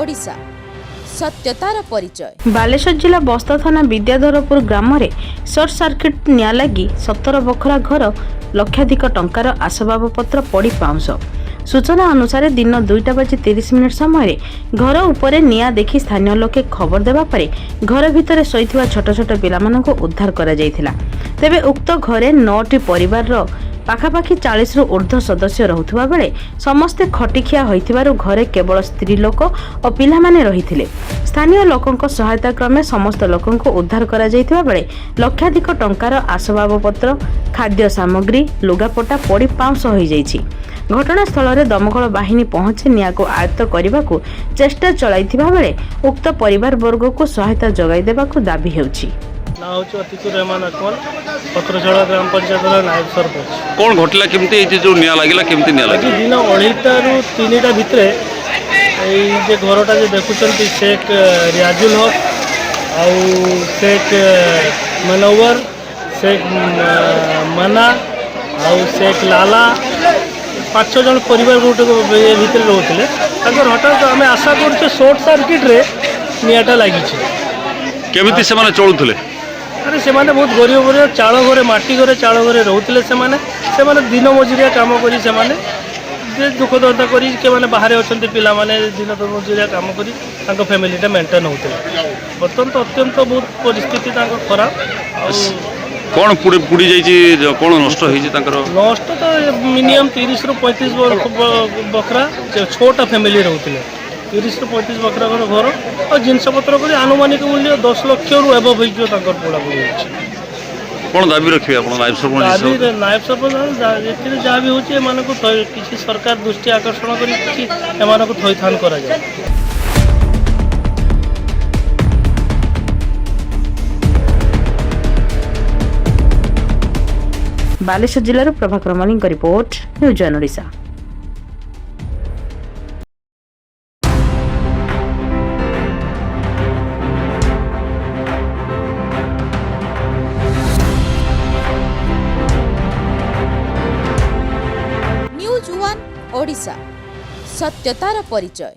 ओडिशा सत्यतार परिचय। बालेश्वर जिला बस्ता थाना विद्याधरपुर ग्राम में सर्ट सर्किट निया लगी 17 बखरा घर लक्षाधिक टंकार आसबाबपत्र पड़ी पाउंस। सूचना अनुसार दिन 2:30 समय घर उपरे निया देखि स्थानीय लोके खबर देवा परे घर भितर शोइथिबा छोट छोट पिलामानंको उद्धार करा जायथिला। तेबे उक्त घरे 9टी परिवार पाखापाखि 40 रु ऊर्ध्व सदस्य रहुथिबा बेले समस्ते खटिखिया होइथिबारु घरे केवल स्त्री लोक और पिलामाने रहिथिले। स्थानीय लोकंक सहायता क्रमे समस्त लोकंको उद्धार करा जायथिबा बेले लक्षाधिक टंकार आसबाबपत्र खाद्य सामग्री लुगापटा पड़ी पाउंस होई जायछि। घटनास्थल में दमकल बाहिनी पहुंची निया को आयत्त करने को चेष्टा चलाइथिबा बेले उक्त परिवार वर्ग को सहायता जगाई देबाकू दाबी हेउछि। पत्रछड़ा ग्राम पंचायत नायब सरपंच। कौन घटला केमती जो निया लागिला केमती निया लागिला? दिन 2:30 ରୁ 3ଟା भितरे जे घरटा जे देखुचंती शेख रियाजुल हक आउ शेख मनोवर शेख मना आउ शेख लाला 5-6 जन परिवार गोटे भितर रोते हठात आम आशा कर शॉर्ट सर्किट रे निआटा लगी केमिति से माने चलुथले? अरे से माने बहुत गरीब गरीब चाल घरे माटी घरे चाल घरे रोते से दिन मजुरिया काम करी से दुख दर्दा करी के माने बाहर अच्छा पिला माने दिन मजुरिया काम करी फैमिलीटा मेंटेन होते। बर्तमान तो अत्यंत बहुत परिस्थिति खराब। कौन पुड़ी जाइए कौन नष्ट नष्ट तो मिनिमम 30 ରୁ 35 बखरा 6टा फैमिली रोते 30 ରୁ 35 बखरा घर और जिनपतर कर आनुमानिक मूल्य 10 लाख रु एबव पोड़ापोड़ी कौन दाबी रखिए नायब सरपंच? नायब सरपंच जहाँ भी हो किसी सरकार दृष्टि आकर्षण कर थैथान करा जाए। बालेश्वर जिलार Prabhakar Malik report news on Odisha. News 1 Odisha सत्यतार परिचय।